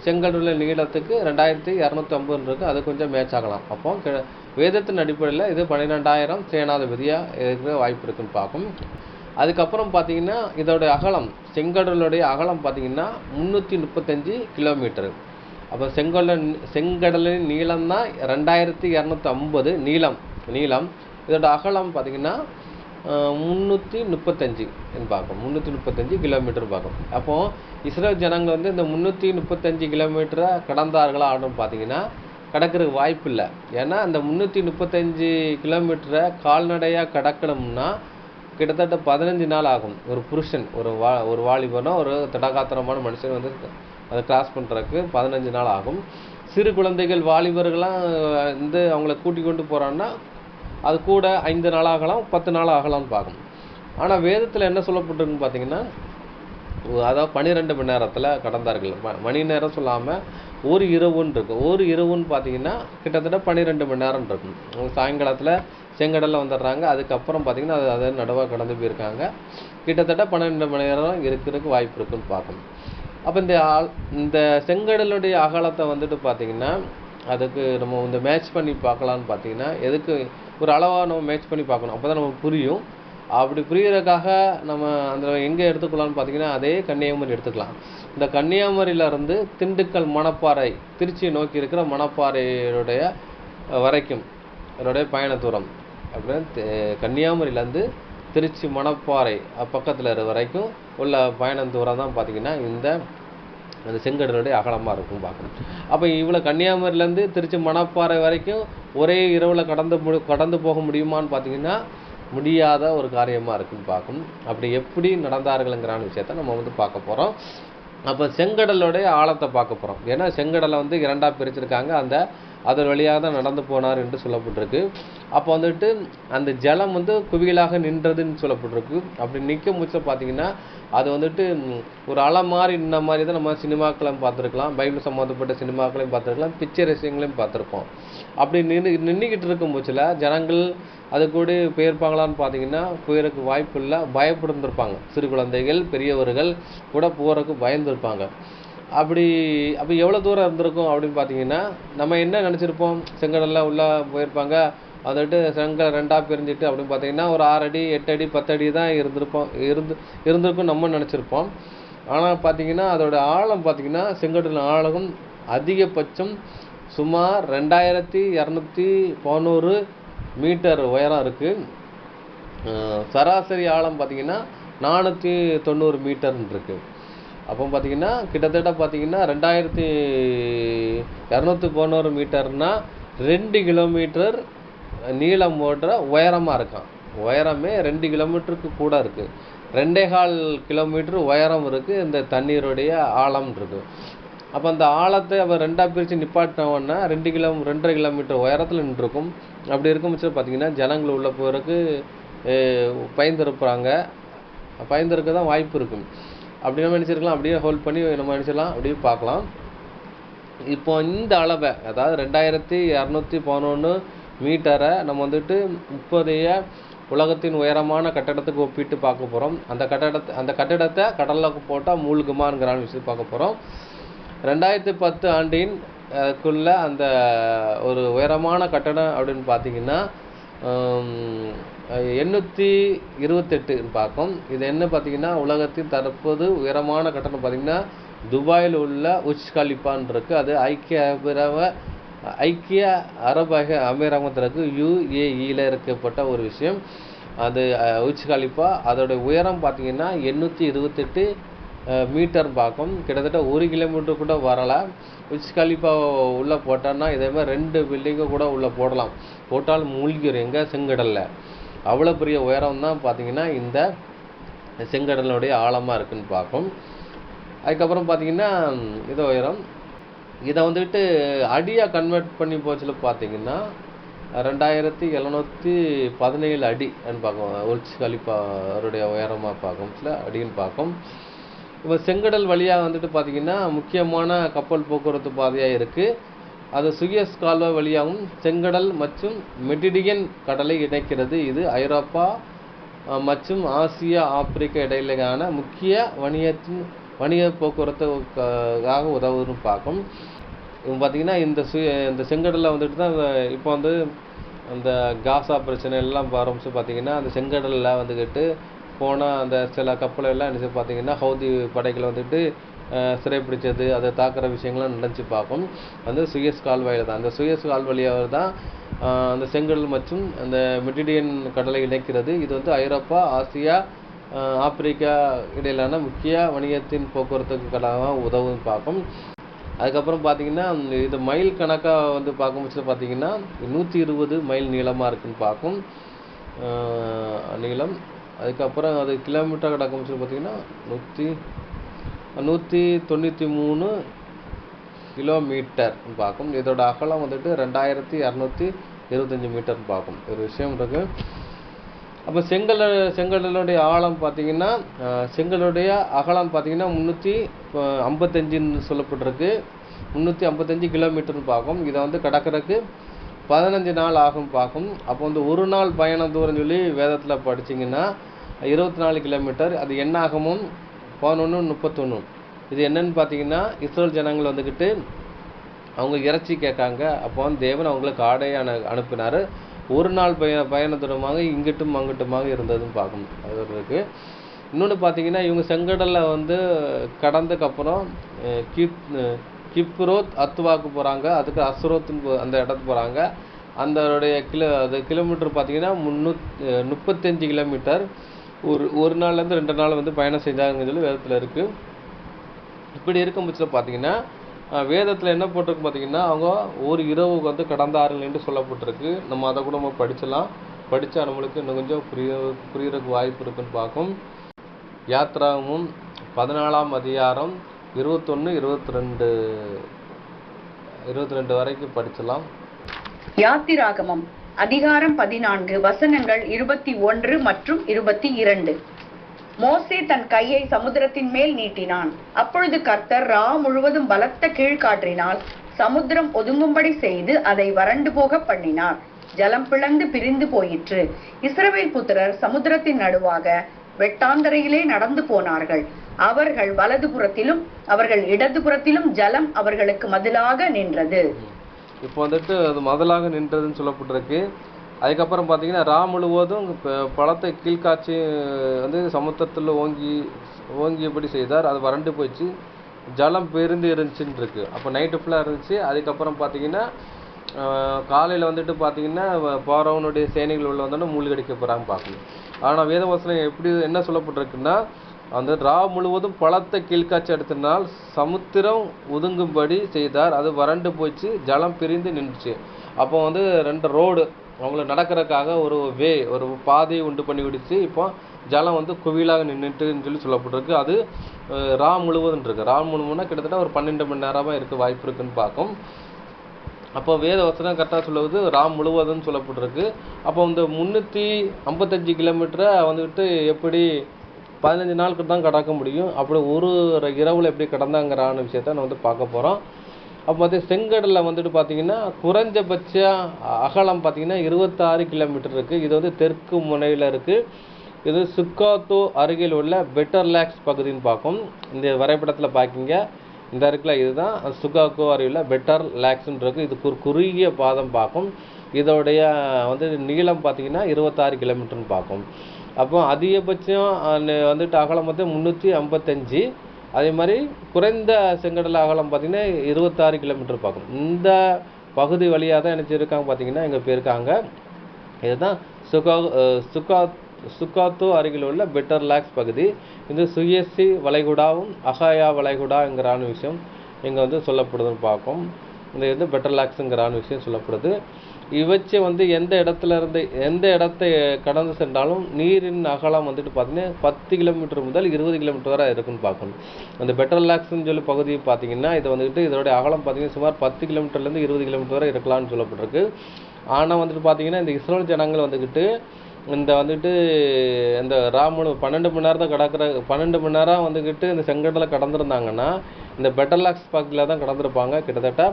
செங்கடலுள்ள நீளத்துக்கு 2250 இருக்குது. அது கொஞ்சம் மேட்ச் ஆகலாம். அப்போ வேதத்தின் அடிப்படையில் இது 12,000 சேனாதிபதியாக இருக்கிற வாய்ப்பு இருக்குன்னு பார்க்கும். அதுக்கப்புறம் பார்த்தீங்கன்னா இதோட அகலம், செங்கடலுடைய அகலம் பார்த்தீங்கன்னா 335 கிலோமீட்டரு. அப்போ செங்கடலின் நீளம் தான் 2250 நீளம். இதோட அகலம் பார்த்தீங்கன்னா 335 பார்க்கும், 335 கிலோமீட்டர் பார்க்கும். அப்போது இஸ்ரேல் ஜனங்கள் வந்து இந்த 335 கிலோமீட்டரை கடந்தார்களா அப்படின்னு பார்த்தீங்கன்னா கடக்கிறதுக்கு வாய்ப்பு இல்லை. ஏன்னா அந்த 335 கிலோமீட்டரை கால்நடையாக கடக்கணும்னா கிட்டத்தட்ட 15 நாள் ஆகும். ஒரு புருஷன், ஒரு வாலிபனோ ஒரு திடகாத்திரமான மனுஷன் வந்து அதை கிராஸ் பண்ணுறதுக்கு 15 நாள் ஆகும். சிறு குழந்தைகள் வாலிபர்கள்லாம் வந்து அவங்கள கூட்டி கொண்டு போகிறான்னா அது கூட 5 நாள் ஆகலாம், 10 நாள் ஆகலாம்னு பார்க்கணும். ஆனால் வேதத்தில் என்ன சொல்லப்பட்டிருக்குன்னு பார்த்தீங்கன்னா அதாவது 12 மணி நேரத்தில் கடந்தார்கள். மணி நேரம் சொல்லாமல் ஒரு இரவுன்னு இருக்கும். ஒரு இரவுன்னு பார்த்தீங்கன்னா கிட்டத்தட்ட 12 மணி நேரம் இருக்கும். சாயங்காலத்தில் செங்கடலில் வந்துடுறாங்க. அதுக்கப்புறம் பார்த்தீங்கன்னா அதை நடுவாக கடந்து போயிருக்காங்க. கிட்டத்தட்ட 12 மணி நேரம் இருக்கிறதுக்கு வாய்ப்பு இருக்குன்னு பார்க்கணும். அப்போ இந்த செங்கடலுடைய அகலத்தை வந்துட்டு பார்த்தீங்கன்னா அதுக்கு நம்ம இந்த மேட்ச் பண்ணி பார்க்கலான்னு பார்த்தீங்கன்னா எதுக்கு ஒரு அளவாக நம்ம மேட்ச் பண்ணி பார்க்கணும். அப்போ தான் நமக்கு புரியும். அப்படி புரியறதுக்காக நம்ம அந்த எங்கே எடுத்துக்கலாம்னு பார்த்தீங்கன்னா அதே கன்னியாகுமரி எடுத்துக்கலாம். இந்த கன்னியாகுமரியிலேருந்து திண்டுக்கல் மணப்பாறை, திருச்சியை நோக்கி இருக்கிற மணப்பாறையுடைய வரைக்கும் அதோடைய பயண தூரம் அப்படின்னு கன்னியாகுமரியிலேருந்து திருச்சி மணப்பாறை பக்கத்தில் இருக்கிற வரைக்கும் உள்ள பயண தூரம் தான் பார்த்தீங்கன்னா அந்த செங்கடலுடைய அகலமாக இருக்கும் பார்க்கணும். அப்போ இவ்வளோ கன்னியாகுமரியிலேருந்து திருச்சி மணப்பாறை வரைக்கும் ஒரே இரவில் கடந்து போக முடியுமான்னு பார்த்தீங்கன்னா முடியாத ஒரு காரியமாக இருக்குன்னு பார்க்கணும். அப்படி எப்படி நடந்தார்களுங்கிறான விஷயத்த நம்ம வந்து பார்க்க போகிறோம். அப்போ செங்கடலுடைய ஆழத்தை பார்க்க போகிறோம். ஏன்னா செங்கடலை வந்து 2ஆக பிரிச்சிருக்காங்க. அதன் வழியாக தான் நடந்து போனார் என்று சொல்லப்பட்டிருக்கு. அப்போ வந்துட்டு அந்த ஜலம் வந்து குவியலாக நின்றதுன்னு சொல்லப்பட்டிருக்கு. அப்படி நிற்க முச்ச பார்த்தீங்கன்னா அது வந்துட்டு ஒரு அலை மாதிரி நின்ன மாதிரி தான் நம்ம சினிமாக்களையும் பார்த்துருக்கலாம், பைபிள் சம்மந்தப்பட்ட சினிமாக்களையும் பார்த்துருக்கலாம், பிக்சர் ரசிகங்களையும் பார்த்துருப்போம். அப்படி நின்றுக்கிட்டு இருக்கும் போச்சில் ஜனங்கள் அது கூட போயிருப்பாங்களான்னு பார்த்தீங்கன்னா போயிருக்கு வாய்ப்பு இல்லை, பயப்பட்டுருந்துருப்பாங்க. சிறு குழந்தைகள் பெரியவர்கள் கூட போகிறதுக்கு பயந்துருப்பாங்க. அப்போ எவ்வளோ தூரம் இருந்திருக்கும் அப்படின்னு பார்த்தீங்கன்னா நம்ம என்ன நினச்சிருப்போம், செங்கடலில் உள்ளே போயிருப்பாங்க, வந்துட்டு செங்கல் 2ஆக பிரிஞ்சிட்டு அப்படின்னு பார்த்தீங்கன்னா ஒரு 6 அடி 8 அடி 10 அடி தான் இருந்திருக்கும் நம்ம நினச்சிருப்போம். ஆனால் பார்த்தீங்கன்னா அதோட ஆழம் பார்த்தீங்கன்னா செங்கடல் ஆழம் அதிகபட்சம் சுமார் 2211 மீட்டர் உயரம் இருக்குது. சராசரி ஆழம் பார்த்தீங்கன்னா 490 மீட்டர்னு இருக்குது. அப்போ பார்த்தீங்கன்னா கிட்டத்தட்ட பார்த்தீங்கன்னா 2211 மீட்டர்னா 2 கிலோமீட்டர் நீளம் ஓடுற உயரமாக இருக்கான். உயரமே 2 கிலோமீட்டருக்கு கூட இருக்குது. 2.25 கிலோமீட்டர் உயரம் இருக்குது இந்த தண்ணீருடைய ஆழம் இருக்குது. அப்போ அந்த ஆழத்தை அவர் 2ஆக பிரித்து நிப்பாட்டினோன்னா 2.5 கிலோமீட்டர் உயரத்தில் நின்றுருக்கும். அப்படி இருக்கும் பட்சம் பார்த்தீங்கன்னா ஜனங்கள் உள்ள போகிறதுக்கு பயந்துருக்க தான் வாய்ப்பு இருக்கும். அப்படி நம்ம நினச்சிருக்கலாம், அப்படியே ஹோல்ட் பண்ணி நம்ம நினச்சிடலாம், அப்படியே பார்க்கலாம். இப்போ இந்த அளவை அதாவது 2211 மீட்டரை நம்ம வந்துட்டு இப்போதைய உலகத்தின் உயரமான கட்டடத்துக்கு ஒப்பிட்டு பார்க்க போகிறோம். அந்த கட்டடத்தை கடலுக்கு போட்டால் மூழ்குமாங்கிற விஷயம் பார்க்க போகிறோம். 2010 ஆண்டின் க்குள்ள அந்த ஒரு உயரமான கட்டடம் அப்படின்னு பார்த்தீங்கன்னா 828 பார்க்கும். இது என்ன பார்த்தீங்கன்னா உலகத்தின் தற்போது உயரமான கட்டணம் பார்த்தீங்கன்னா துபாயில் உள்ள உஜ் கலிஃபான்னு இருக்குது. அது ஐக்கிய அரபு அமீரகத்திற்கு UAEல இருக்கப்பட்ட ஒரு விஷயம். அது உஜ் கலிஃபா அதோட உயரம் பார்த்தீங்கன்னா 828 மீட்டர் பார்க்கும். கிட்டத்தட்ட 1 கிலோமீட்டர் கூட வரலை. உஜ் கலிஃபா உள்ளே போட்டோன்னா இதே மாதிரி 2 பில்டிங்கை கூட உள்ளே போட்டால் மூழ்கிடும் எங்கே செங்கடலில். அவ்வளோ பெரிய உயரம் தான் பார்த்தீங்கன்னா இந்த செங்கடலுடைய ஆழமாக இருக்குன்னு பார்க்கும். அதுக்கப்புறம் பார்த்தீங்கன்னா இது உயரம் இதை வந்துட்டு அடியாக கன்வெர்ட் பண்ணி போச்சுல பார்த்தீங்கன்னா 2717 அடின்னு பார்க்கும். உஜ் கலிஃபாருடைய உயரமாக பார்க்கும், சில அடின்னு பார்க்கும். இப்போ செங்கடல் வழியாக வந்துட்டு பார்த்தீங்கன்னா முக்கியமான கப்பல் போக்குவரத்து பாதையாக இருக்குது. அது சுயஸ் கால்வாய் வழியாகவும் செங்கடல் மற்றும் மெடிடியன் கடலை இணைக்கிறது. இது ஐரோப்பா மற்றும் ஆசியா ஆப்பிரிக்கா இடையிலான முக்கிய வணிக போக்குவரத்துக்காக உதவுன்னு பார்க்கும். இப்போ பார்த்தீங்கன்னா இந்த செங்கடலில் வந்துட்டு தான் இப்போ வந்து அந்த காசா பிரச்சனை எல்லாம் ஆரம்பிச்சு பார்த்தீங்கன்னா அந்த செங்கடலில் வந்துக்கிட்டு போனால் அந்த சில கப்பல் எல்லாம் என்ன பார்த்தீங்கன்னா ஹவுதி படைகள் வந்துட்டு சிறைப்பிடிச்சது, அதை தாக்குற விஷயங்கள்லாம் நடந்துச்சு பார்க்கும். வந்து சுயஸ் கால்வாயில் தான், அந்த சுயஸ் கால்வழியாக தான் அந்த செங்கடல் மற்றும் அந்த மெடிடியன் கடலை இணைக்கிறது. இது வந்து ஐரோப்பா ஆசியா ஆப்பிரிக்கா இடையிலான முக்கிய வணிகத்தின் போக்குவரத்துக்காக உதவும் பார்க்கும். அதுக்கப்புறம் பார்த்தீங்கன்னா இது மைல் கணக்காக வந்து பார்க்கும்போது பார்த்தீங்கன்னா 120 மைல் நீளமாக இருக்குன்னு பார்க்கும் நீளம். அதுக்கப்புறம் அது கிலோமீட்டர் கிடக்கும்போது பார்த்தீங்கன்னா 193 கிலோமீட்டர் பார்க்கும். இதோட அகலம் வந்துட்டு 2225 மீட்டர் பார்க்கும். ஒரு விஷயம் இருக்கு. அப்போ செங்கடலுடைய ஆழம் பார்த்தீங்கன்னா செங்கலுடைய அகலம் பார்த்தீங்கன்னா 355 சொல்லப்பட்டிருக்கு. 355 கிலோமீட்டர்னு பார்க்கும். இதை வந்து கடக்கிறதுக்கு 15 நாள் ஆகும் பார்க்கும். அப்போ வந்து ஒரு நாள் பயண தூரம் சொல்லி வேதத்தில் படிச்சிங்கன்னா 24 கிலோமீட்டர். அது என்ன ஆகமும் 11:31. இது என்னன்னு பார்த்தீங்கன்னா இஸ்ரேல் ஜனங்கள் வந்துக்கிட்டு அவங்க இறைச்சி கேட்காங்க. அப்போ வந்து தேவன் அவங்களுக்கு ஆடையை அனுப்பினார். ஒரு நாள் பயண தூரமாக இங்கிட்டும் அங்கிட்டுமாக இருந்ததுன்னு பார்க்கணும். அது இருக்குது. இன்னொன்று பார்த்தீங்கன்னா இவங்க செங்கடலில் வந்து கடந்ததுக்கப்புறம் கிப்ரோத் அத்துவாக்கு போகிறாங்க. அதுக்கு அஸ்ரோத்துன்னு அந்த இடத்துக்கு போகிறாங்க. அதோடைய கிலோமீட்டர் பார்த்தீங்கன்னா 35 கிலோமீட்டர். ஒரு நாள்லேருந்து 2 நாள் வந்து பயணம் செஞ்சாங்கன்னு சொல்லி வேதத்தில் இருக்குது. இப்படி இருக்கும் பட்சத்தில் பார்த்தீங்கன்னா வேதத்தில் என்ன போட்டிருக்கு பார்த்தீங்கன்னா அவங்க ஒரு இரவுக்கு வந்து கடந்தார்கள் சொல்லப்பட்டிருக்கு. நம்ம அதை கூட நம்ம படித்தா நம்மளுக்கு இன்னும் கொஞ்சம் புரியறதுக்கு வாய்ப்பு இருக்குன்னு பார்க்கும். யாத்ராகமும் 14ஆம் அதிகாரம் 21-22 வரைக்கும் படிச்சலாம். யாத்திராகமம் அதிகாரம் 14 வசனங்கள் 21 மற்றும் 22. மோசே தன் கையை சமுத்திரத்தின் மேல் நீட்டினான். அப்பொழுது கர்த்தர் முழுவதும் பலத்த கீழ்காற்றினால் சமுத்திரம் ஒதுங்கும்படி செய்து அதை வறண்டு போக பண்ணினார். ஜலம் பிளந்து பிரிந்து போயிற்று. இஸ்ரவேல் புத்திரர் சமுத்திரத்தின் நடுவாக வெட்டாந்தரையிலே நடந்து போனார்கள். அவர்கள் வலதுபுறத்திலும் அவர்கள் இடதுபுறத்திலும் ஜலம் அவர்களுக்கு மதிலாக நின்றது. இப்போ வந்துட்டு அது மதிலாக நின்றதுன்னு சொல்லப்பட்டிருக்கு. அதுக்கப்புறம் பார்த்தீங்கன்னா முழுவதும் பழத்தை கீழ்காட்சி வந்து சமுத்திரத்தில் ஓங்கியபடி செய்தார். அது வறண்டு போயிடுச்சு. ஜலம் பெருந்து இருந்துச்சுன்னு இருக்கு. அப்போ நைட்டு ஃபுல்லாக இருந்துச்சு. அதுக்கப்புறம் பார்த்தீங்கன்னா காலையில் வந்துட்டு பார்த்தீங்கன்னா பார்வோனுடைய சேனைகள் உள்ள வந்தோன்னா மூழ்கடிக்க போகிறாங்க பார்க்கணும். ஆனால் வேதவசனம் என்ன சொல்லப்பட்டிருக்குன்னா அந்த முழுவதும் பழத்தை கீழ்காட்சி எடுத்தனால் சமுத்திரம் ஒதுங்கும்படி செய்தார். அது வறண்டு போச்சு. ஜலம் பிரிந்து நின்றுச்சு. அப்போ வந்து 2 ரோடு அவங்கள நடக்கிறதுக்காக ஒரு பாதையை உண்டு பண்ணி விடுச்சு. இப்போ ஜலம் வந்து குவியலாக நின்றுட்டுன்னு சொல்லப்பட்டிருக்கு. அது முழுவதும் இருக்கு. முழுவதும்னா கிட்டத்தட்ட ஒரு 12 மணி நேரமாக இருக்க வாய்ப்பு இருக்குன்னு பார்க்கும். அப்போ வேத வசனம் கரெக்டாக சொல்லுவது முழுவதும் சொல்லப்பட்டிருக்கு. அப்போ இந்த 355 கிலோமீட்டரை வந்துட்டு எப்படி 15 நாளுக்கு தான் கடக்க முடியும். அப்படி ஒரு இரவில் எப்படி கடந்தாங்கிறான விஷயத்த நம்ம வந்து பார்க்க போகிறோம். அப்போ செங்கடலில் வந்துட்டு பார்த்தீங்கன்னா குறைஞ்சபட்ச அகலம் பார்த்தீங்கன்னா 26 கிலோமீட்டர் இருக்குது. இது வந்து தெற்கு முனையில் இருக்குது. இது சுக்காத்தோ அருகில் உள்ள பெட்டர் லேக்ஸ் பகுதின்னு பார்க்கும். இந்த வரைபடத்தில் பார்க்கிங்க இந்த இருக்குல்ல, இதுதான் சுகாக்கோ அருகில் பெட்டர் லேக்ஸ்ன்னு இருக்குது. இதுக்கு ஒரு குறுகிய பாதம் பார்க்கும். இதோடைய வந்து நீளம் பார்த்தீங்கன்னா 26 கிலோமீட்டர்னு பார்க்கும். அப்போ அதிகபட்சம் வந்துட்டு அகலம் வந்து 355. அதே மாதிரி குறைந்த செங்கடல் அகலம் பார்த்தீங்கன்னா 26 கிலோமீட்டர் பார்க்கும். இந்த பகுதி வழியாக தான் நினச்சிருக்காங்க பார்த்தீங்கன்னா இங்கே போயிருக்காங்க. இதுதான் சுக்காத்தோ அருகில் உள்ள பெட்டர் லேக்ஸ் பகுதி. இது சுயேசி வளைகுடாவும் அகாயா வளைகுடாங்கிறான விஷயம் இங்கே வந்து சொல்லப்படுதுன்னு பார்க்கும். இந்த இது பெட்டர் லேக்ஸுங்கிறான விஷயம் சொல்லப்படுது. இவற்றை வந்து எந்த இடத்தை கடந்து சென்றாலும் நீரின் அகலம் வந்துட்டு பார்த்தீங்கன்னா 10 கிலோமீட்டர் முதல் 20 கிலோமீட்டர் வரை இருக்குன்னு பார்க்கணும். அந்த பெட்டர் லேக்ஸ்ன்னு சொல்லி பகுதியை பார்த்தீங்கன்னா இது வந்துட்டு இதோடைய அகலம் பார்த்தீங்கன்னா சுமார் 10 கிலோமீட்டர்லேருந்து 20 கிலோமீட்டர் வரை இருக்கலாம்னு சொல்லப்பட்டிருக்கு. ஆனால் வந்துட்டு பார்த்தீங்கன்னா இந்த இஸ்ரேல் ஜனங்கள் வந்துக்கிட்டு இந்த வந்துட்டு இந்த ராமனு 12 மணி நேரம் தான் கடக்கிற 12 மணி நேரம் வந்துக்கிட்டு இந்த செங்கடலை கடந்திருந்தாங்கன்னா இந்த பெட்டர்லாக்ஸ் பகுதியில் தான் கடந்திருப்பாங்க. கிட்டத்தட்ட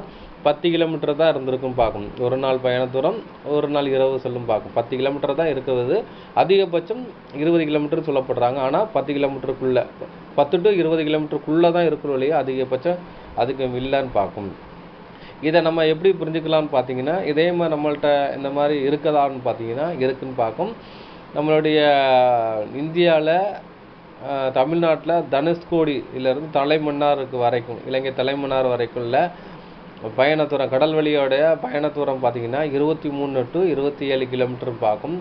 10 கிலோமீட்டர் தான் இருந்திருக்கும் பார்க்கும். ஒரு நாள் பயண தூரம், ஒரு நாள் இரவு செல்லும் பார்க்கும். 10 கிலோமீட்டர் தான் இருக்கிறது. அதிகபட்சம் 20 கிலோமீட்டர் சொல்லப்படுறாங்க. ஆனால் 10 கிலோமீட்டருக்குள்ளே 10 to 20 கிலோமீட்டருக்குள்ளே தான் இருக்கிறோம் இல்லையா, அதிகபட்சம் அதுக்கு இல்லைன்னு பார்க்கும். இதை நம்ம எப்படி புரிஞ்சுக்கலாம்னு பார்த்தீங்கன்னா, இதே மாதிரி நம்மள்ட்ட இந்த மாதிரி இருக்குதான்னு பார்த்தீங்கன்னா இருக்குன்னு பார்க்கும். நம்மளுடைய இந்தியாவில் தமிழ்நாட்டில் தனுஷ்கோடியிலேருந்து தலைமன்னாருக்கு வரைக்கும், இலங்கை தலைமன்னார் வரைக்கும் உள்ள பயணத்தூரம், கடல் வழியோடைய பயணத்தூரம் பார்த்தீங்கன்னா 23 to 27 கிலோமீட்டர் பார்க்கும்.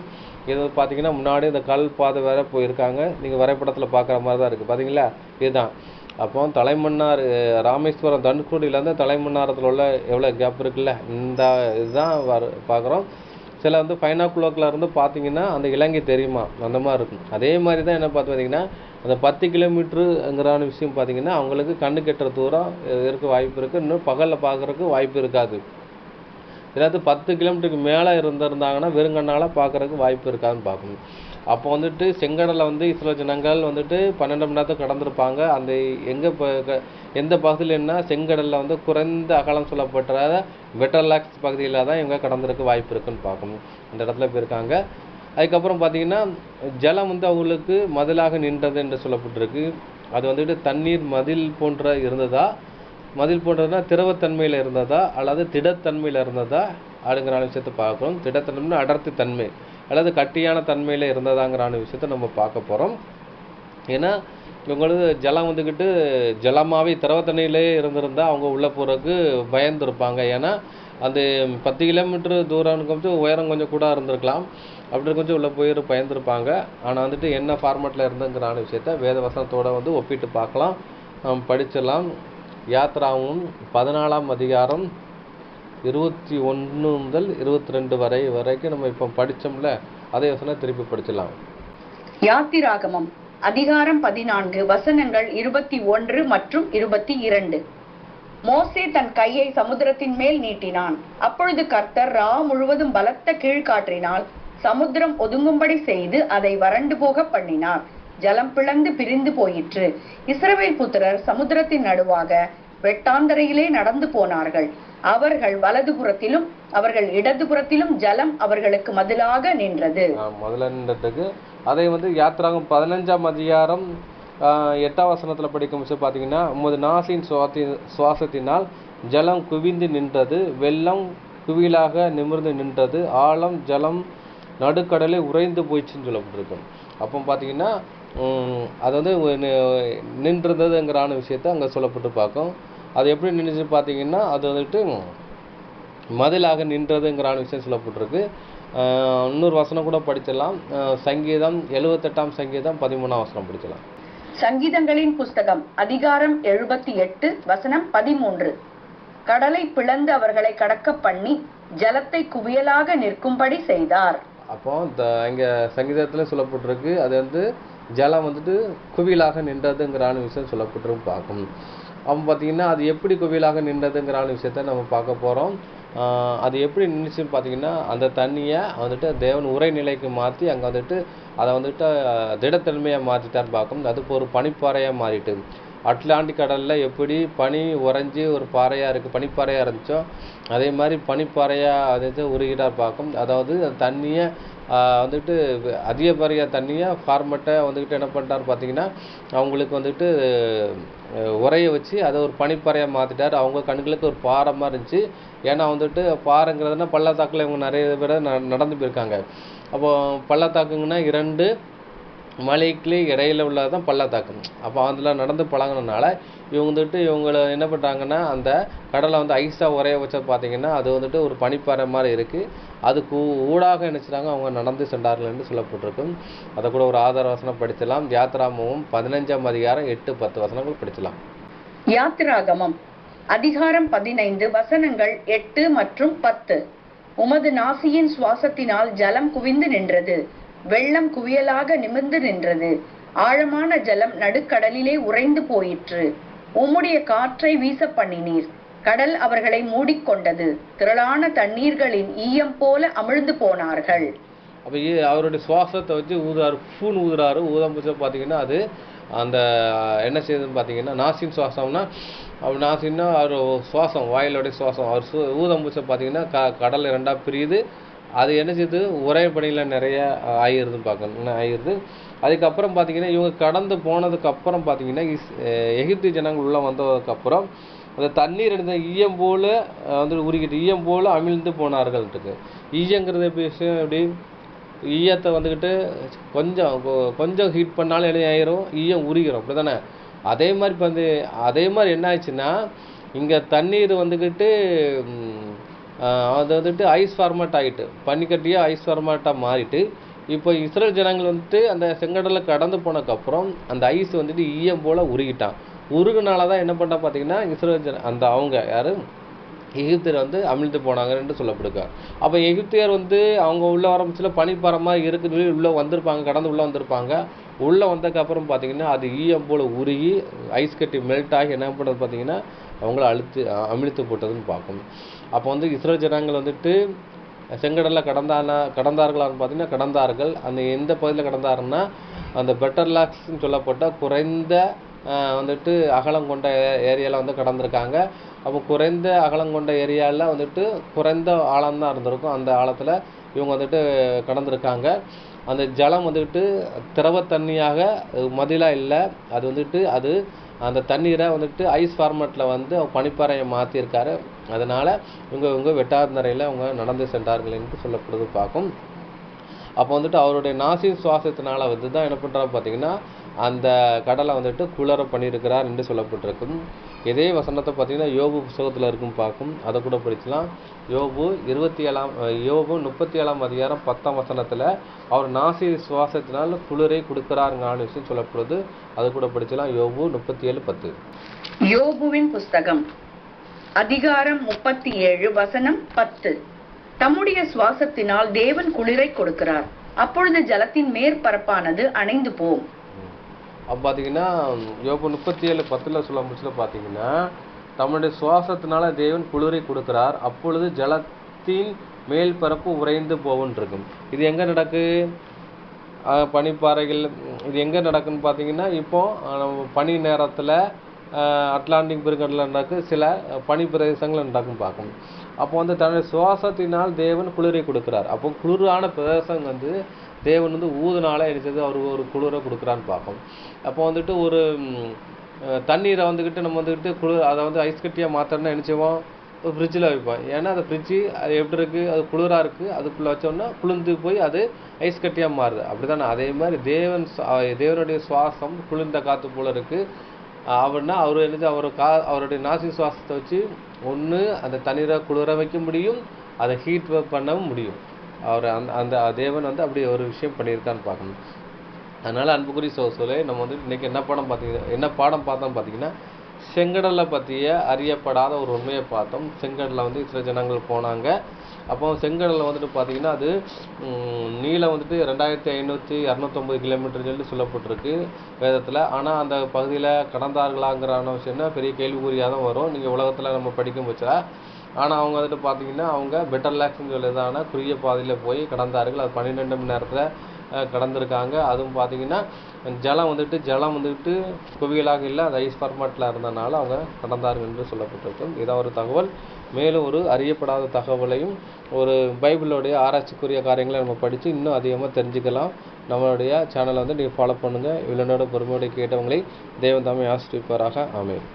இது பார்த்தீங்கன்னா முன்னாடி இந்த கல் பாதை வேற போயிருக்காங்க. நீங்கள் வரைபடத்தில் பார்க்குற மாதிரி தான் இருக்குது பார்த்தீங்களா, இதுதான். அப்போ தலைமன்னார் ராமேஸ்வரம் தனுஷ்கோடியிலேருந்து தலைமன்னாரத்தில் உள்ள எவ்வளோ கேப் இருக்குல்ல, இந்த இதுதான் பார்க்குறோம். சில வந்து பைனாக்குலோக்கில் இருந்து பார்த்தீங்கன்னா அந்த இலங்கை தெரியுமா, அந்த மாதிரி இருக்கும். அதே மாதிரி தான் என்ன பார்த்தீங்கன்னா அந்த 10 கிலோமீட்டருங்கிறான விஷயம் பார்த்தீங்கன்னா அவங்களுக்கு கண்ணு கெட்டுற தூரம் இருக்க வாய்ப்பு இருக்குது. இன்னும் பகலில் பார்க்குறதுக்கு வாய்ப்பு இருக்காது. இதாவது 10 கிலோமீட்டருக்கு மேலே இருந்திருந்தாங்கன்னா வெறுங்கண்ணால் பார்க்குறதுக்கு வாய்ப்பு இருக்காதுன்னு பார்க்கணும். அப்போ வந்துட்டு செங்கடலை வந்து சில ஜனங்கள் வந்துட்டு 12 மணி நேரத்தை கடந்திருப்பாங்க. அந்த எங்கே எந்த பகுதியிலன்னா செங்கடலில் வந்து குறைந்த அகலம் சொல்லப்பட்ட பெட்டர்லாக்ஸ் பகுதியில் தான் இவங்க கடந்திருக்க வாய்ப்பு இருக்குன்னு பார்க்கணும். அந்த இடத்துல போயிருக்காங்க. அதுக்கப்புறம் பார்த்தீங்கன்னா ஜலம் வந்து அவங்களுக்கு மதிலாக நின்றது என்று சொல்லப்பட்டிருக்கு. அது வந்துட்டு தண்ணீர் மதில் போன்ற இருந்ததா, மதில் போன்றதுனா திரவத்தன்மையில் இருந்ததா அல்லது திடத்தன்மையில் இருந்ததா அப்படிங்கிற விஷயத்தை பார்க்குறோம். திடத்தன்மைன்னா அடர்த்தி தன்மை அல்லது கட்டியான தன்மையில் இருந்ததாங்கிறான விஷயத்தை நம்ம பார்க்க போகிறோம். ஏன்னா இவங்களுக்கு ஜலம் வந்துக்கிட்டு ஜலமாகவே திரவத்தண்ணியிலே இருந்திருந்தால் அவங்க உள்ளே போகிறதுக்கு பயந்துருப்பாங்க. ஏன்னா அந்த 10 கிலோமீட்டர் தூரம் கொஞ்சம் உயரம் கொஞ்சம் கூட இருந்திருக்கலாம். அப்படி கொஞ்சம் உள்ளே போய் பயந்துருப்பாங்க. ஆனால் வந்துட்டு என்ன ஃபார்மேட்டில் இருந்துங்கிறான விஷயத்த வேத வசனத்தோடு வந்து ஒப்பிட்டு பார்க்கலாம், படிச்சிடலாம். யாத்ராவும் 14ஆம் அதிகாரம் 21 முதல் 22 வரைக்கும் நம்ம இப்போ படித்தோம்ல, அதே வசனம் திருப்பி படிச்சிடலாம். யாத்திராகமம் அதிகாரம் 14 வசனங்கள் 21 மற்றும் 22. மோசே தன் கையை சமுத்திரத்தின் மேல் நீட்டினான். அப்பொழுது கர்த்தர் ரா முழுவதும் பலத்த கீழ்காற்றினால் சமுத்திரம் ஒதுங்கும்படி செய்து அதை வறண்டு போக பண்ணினார். ஜலம் பிளந்து பிரிந்து போயிற்று. இஸ்ரவேல் புத்திரர் சமுத்திரத்தின் நடுவாக வெட்டாந்தரையிலே நடந்து போனார்கள். அவர்கள் வலதுபுறத்திலும் அவர்கள் இடதுபுறத்திலும் ஜலம் அவர்களுக்கு மதிலாக நின்றது. முதல்ல நின்றதுக்கு அதை வந்து யாத்திராகம் 15ஆம் அதிகாரம் 8ஆம் வசனத்தில் படிக்கும் போது பார்த்தீங்கன்னா, உமது நாசின் சுவாசத்தினால் ஜலம் குவிந்து நின்றது, வெள்ளம் குவியலாக நிமிர்ந்து நின்றது, ஆழம் ஜலம் நடுக்கடலை உறைந்து போயிடுச்சுன்னு சொல்லப்பட்டிருக்கு. அப்போ பார்த்தீங்கன்னா அது வந்து நின்றுறதுங்கிறான விஷயத்த அங்கே சொல்லப்பட்டு பார்க்கும். அது எப்படி நின்றுச்சு பார்த்தீங்கன்னா அது வந்துட்டு மதிலாக நின்றதுங்கிறான விஷயம் சொல்லப்பட்டிருக்கு. இன்னொரு வசனம் கூட படிச்சிடலாம். சங்கீதம் 78ஆம் சங்கீதம் 13ஆம் வசனம் படிக்கலாம். சங்கீதங்களின் புஸ்தகம் அதிகாரம் 78 வசனம் 13. கடலை பிளந்து அவர்களை கடக்க பண்ணி ஜலத்தை குவியலாக நிற்கும்படி செய்தார். அப்போ இங்கே சங்கீதத்தில் சொல்லப்பட்டிருக்கு அது வந்து ஜலம் வந்துட்டு குவியலாக நின்றதுங்கிறான விஷயம் சொல்லப்பட்டிருக்கு பார்க்கும். அப்போ பார்த்தீங்கன்னா அது எப்படி குவியலாக நின்றதுங்கிறான விஷயத்த நம்ம பார்க்க போகிறோம். அது எப்படி நின்றுச்சுன்னு பார்த்தீங்கன்னா அந்த தண்ணியை வந்துட்டு தேவன் உரைநிலைக்கு மாற்றி அங்கே வந்துட்டு அதை வந்துட்டு திடத்தன்மையை மாற்றிட்டார் பார்க்கும். அது இப்போ ஒரு பனிப்பாறையாக மாறிட்டு, அட்லாண்டிக் கடலில் எப்படி பனி உறைஞ்சி ஒரு பாறையாக இருக்குது, பனிப்பாறையாக இருந்துச்சோ அதே மாதிரி பனிப்பாறையாக அது உருகிட்டார் பார்க்கும். அதாவது அந்த தண்ணியை வந்துட்டு அதிகப்படியாக தண்ணியை ஃபார்மெட்டை வந்துக்கிட்டு என்ன பண்ணிட்டார் பார்த்தீங்கன்னா அவங்களுக்கு வந்துட்டு உரைய வச்சு அதை ஒரு பனிப்பாறையாக மாற்றிட்டார். அவங்க கண்களுக்கு ஒரு பாறை மாதிரி இருந்துச்சு. ஏன்னா வந்துட்டு பாறைங்கிறதுனா பள்ளத்தாக்கில் இவங்க நிறைய பேர் நடந்து போயிருக்காங்க. அப்போது பள்ளத்தாக்குங்கன்னா 2 மலைக்கு இடையில உள்ளதான் பள்ளத்தாக்கு. அப்போ அதில் நடந்து பழங்கினால இவங்க வந்துட்டு இவங்களை என்ன பண்ணுறாங்கன்னா அந்த கடலை வந்து ஐஸாக உரைய வச்ச பார்த்தீங்கன்னா அது வந்துட்டு ஒரு பனிப்பாறை மாதிரி இருக்குது. அதுக்கு ஊடாக நினச்சிட்டாங்க அவங்க நடந்து சென்றார்கள் என்று சொல்லப்பட்டிருக்கும். அதை கூட ஒரு ஆதார வசனம் படிச்சலாம். யாத்திராகமம் 15ஆம் அதிகாரம் 8-10 வசனங்கள் படிச்சலாம். யாத்திராகமம் அதிகாரம் 15 வசனங்கள் 8 மற்றும் 10. உமது நாசியின் சுவாசத்தினால் ஜலம் குவிந்து நின்றது, வெள்ளம் குவியலாக நிமிர்ந்து நின்றது, ஆழமான ஜலம் நடுக்கடலிலே உறைந்து போயிற்று. உம்முடைய காற்றை வீச பண்ணினீர், கடல் அவர்களை மூடிக்கொண்டது, திரளான தண்ணீர்களின் ஈயம் போல அமிழ்ந்து போனார்கள். அப்போ அவருடைய சுவாசத்தை வச்சு ஊதுறாரு, ஃபூன் ஊதுறாரு. ஊதும் போது பார்த்தீங்கன்னா அது அந்த என்ன செய்யுதுன்னு பார்த்தீங்கன்னா நாசின் சுவாசம்னா, அவர் நாசின்னா அவர் சுவாசம், வாயிலோடைய சுவாசம், அவர் ஊதும் போது பார்த்தீங்கன்னா கடல் ரெண்டாக பிரியுது. அது என்ன செய்யுது, ஒரே பணியில் நிறைய ஆகிருதுன்னு பார்க்கணும் ஆகிருது. அதுக்கப்புறம் பார்த்தீங்கன்னா இவங்க கடந்து போனதுக்கப்புறம் பார்த்தீங்கன்னா எகிப்து ஜனங்கள் உள்ளே வந்ததுக்கப்புறம் அந்த தண்ணீர் எடுத்த ஈயம் போல் வந்து உருகிட்டு ஈயம் போல் அமிழ்ந்து போனார்கள்ட்டுருக்கு. ஈயங்கிறது எப்படி விஷயம், எப்படி ஈயத்தை வந்துக்கிட்டு கொஞ்சம் ஹீட் பண்ணாலும் என்ன ஆயிரும், ஈயம் உருகிரும், அப்படி தானே? அதே மாதிரி இப்போ வந்து அதே மாதிரி என்ன ஆச்சுன்னா இங்கே தண்ணீர் வந்துக்கிட்டு அது வந்துட்டு ஐஸ் ஃபார்மேட் ஆகிட்டு, பனிக்கட்டியாக ஐஸ் ஃபார்மேட்டாக மாறிட்டு, இப்போ இஸ்ரேல் ஜனங்கள் வந்துட்டு அந்த செங்கடலில் கடந்து போனதுக்கப்புறம் அந்த ஐஸ் வந்துட்டு ஈயம் போல் உருகிட்டான். உருகுனால தான் என்ன பண்ணா பார்த்தீங்கன்னா இஸ்ரேல் அந்த அவங்க யார் எகிப்தியர் வந்து அமிழ்ந்து போனாங்கன்னு சொல்லப்படுங்க. அப்போ எகிப்தியர் வந்து அவங்க உள்ளே ஆரம்பிச்சுல பனிப்பாரமாக இருக்குது உள்ளே வந்திருப்பாங்க, கடந்து உள்ளே வந்திருப்பாங்க. உள்ளே வந்ததுக்கப்புறம் பார்த்தீங்கன்னா அது ஈயம் போல் உருகி ஐஸ் கட்டி மெல்ட் ஆகி என்ன பண்ணுறது பார்த்தீங்கன்னா அவங்கள அமிழ்த்து போட்டதுன்னு பார்க்கணும். அப்போ வந்து இஸ்ரேல் ஜனங்கள் வந்துட்டு செங்கடலில் கடந்தார்களான்னு பார்த்தீங்கன்னா கடந்தார்கள். அந்த எந்த பகுதியில் கடந்தாருன்னா அந்த பெட்டர்லாக்ஸ்ன்னு சொல்லப்பட்ட குறைந்த வந்துட்டு அகலம் கொண்ட ஏரியாவில் வந்து கடந்திருக்காங்க. அப்போ குறைந்த அகலம் கொண்ட ஏரியாவில் வந்துட்டு குறைந்த ஆழம்தான் இருந்திருக்கும். அந்த ஆழத்தில் இவங்க வந்துட்டு கடந்திருக்காங்க. அந்த ஜலம் வந்துட்டு திரவ தண்ணியாக மதிலாக இல்லை, அது வந்துட்டு அது அந்த தண்ணீரை வந்துட்டு ஐஸ் ஃபார்மேட்டில் வந்து பனிப்பாறையை மாற்றியிருக்காரு. அதனால் இவங்க வெட்டார் நிறையில் அவங்க நடந்து சென்றார்கள் என்று சொல்லப்படுது பார்க்கும். அப்போ வந்துட்டு அவருடைய நாசின் சுவாசத்தினால வந்து தான் என்ன பண்ணுறாரு பார்த்தீங்கன்னா அந்த கடலை வந்துட்டு குளிர பண்ணியிருக்கிறார் என்று சொல்லப்பட்டிருக்கும். இதே வசனத்தை பார்த்தீங்கன்னா யோபு புத்தகத்தில் இருக்கும் பார்க்கும், அதை கூட படிக்கலாம். யோபு 37 அதிகாரம் 10 வசனத்தில் அவர் நாசி சுவாசத்தினால் குளிரை கொடுக்கிறாருங்கன்னு விஷயம் சொல்லப்படுது, அது கூட படிக்கலாம். யோபு 37:10. யோபுவின் புஸ்தகம் அதிகாரம் 37 வசனம் 10. தம்முடைய சுவாசத்தினால் தேவன் குளிரை கொடுக்கிறார், அப்பொழுது ஜலத்தின் மேற்பரப்பானது அணைந்து போம். அப்போ பார்த்தீங்கன்னா யோபு 37:10 சொல்ல முடிச்சுல பார்த்தீங்கன்னா தம்முடைய சுவாசத்தினால தேவன் குளிரை கொடுக்கிறார், அப்பொழுது ஜலத்தின் மேல் பரப்பு உறைந்து போகுன்னு இருக்கும். இது எங்கே நடக்கு, பனிப்பாறைகள். இது எங்கே நடக்குன்னு பார்த்தீங்கன்னா இப்போ பனி நேரத்தில் அட்லாண்டிக் பெருங்கடலில் நடக்கு, சில பனி பிரதேசங்கள் நடக்கும் பார்க்கணும். அப்போ வந்து தன்னுடைய சுவாசத்தினால் தேவன் குளிரை கொடுக்கிறார். அப்போ குளிரான பிரதேசம் வந்து தேவன் வந்து ஊதுனால எடுத்தது அவர் ஒரு குளிரை கொடுக்குறான்னு பார்ப்போம். அப்போ வந்துட்டு ஒரு தண்ணீரை வந்துக்கிட்டு நம்ம வந்துக்கிட்டு அதை வந்து ஐஸ் கட்டியாக மாற்றணும்னா என்ன செய்வோம், ஃப்ரிட்ஜில் வைப்போம். ஏன்னா அந்த ஃப்ரிட்ஜு அது எப்படி இருக்குது, அது குளிராக இருக்குது, அதுக்குள்ளே வச்சோம்னா குளிர்ந்து போய் அது ஐஸ் கட்டியாக மாறுது, அப்படி தானே? அதே மாதிரி தேவனுடைய சுவாசம் குளிர்ந்த காற்று போல் இருக்குது. அப்படின்னா அவர் என்ன அவருடைய நாசி சுவாசத்தை வச்சு ஒன்று அந்த தண்ணீரை குளிர வைக்க முடியும், அதை ஹீட் பண்ணவும் முடியும். அவர் அந்த தேவன் வந்து அப்படி ஒரு விஷயம் பண்ணியிருக்கான்னு பார்க்கணும். அதனால் அன்புக்குரிய சோழே நம்ம வந்து இன்றைக்கி என்ன பாடம் பார்த்தோம் பார்த்தீங்கன்னா செங்கடலை பற்றிய அறியப்படாத ஒரு உண்மையை பார்த்தோம். செங்கடலில் வந்து சில ஜனங்கள் போனாங்க. அப்போ செங்கடலில் வந்துட்டு பார்த்தீங்கன்னா அது நீளம் வந்துட்டு 2500-209 கிலோமீட்டர் சொல்லி சொல்லப்பட்டிருக்கு வேதத்தில். ஆனால் அந்த பகுதியில் கடந்தார்களாங்கிறான விஷயம்னா பெரிய கேள்விக்குறியாக தான் வரும் நீங்கள் உலகத்தில் நம்ம படிக்கும் பட்சா. ஆனால் அவங்க வந்துட்டு பார்த்தீங்கன்னா அவங்க பெட்டர்லாக்ஸ்ன்னு சொல்லியதான குறுகிய பாதையில் போய் கடந்தார்கள். அது 12 மணி நேரத்தில் கடந்திருக்காங்க. அதுவும் பார்த்தீங்கன்னா ஜலம் வந்துட்டு குவியலாக இல்லை, அது ஐஸ் ஃபார்மேட்டில் இருந்தனால அவங்க கடந்தார்கள் என்று சொல்லப்பட்டிருக்கும். இதான் ஒரு தகவல். மேலும் ஒரு அறியப்படாத தகவலையும் ஒரு பைபிளோடைய ஆராய்ச்சிக்குரிய காரியங்களை நம்ம படித்து இன்னும் அதிகமாக தெரிஞ்சுக்கலாம். நம்மளுடைய சேனலை வந்து நீங்கள் ஃபாலோ பண்ணுங்கள். இவ்வளோனோட பொறுமையோடு கேட்டவங்களை தேவன் தாமே ஆசீர்வதிப்பாராக. ஆமென்.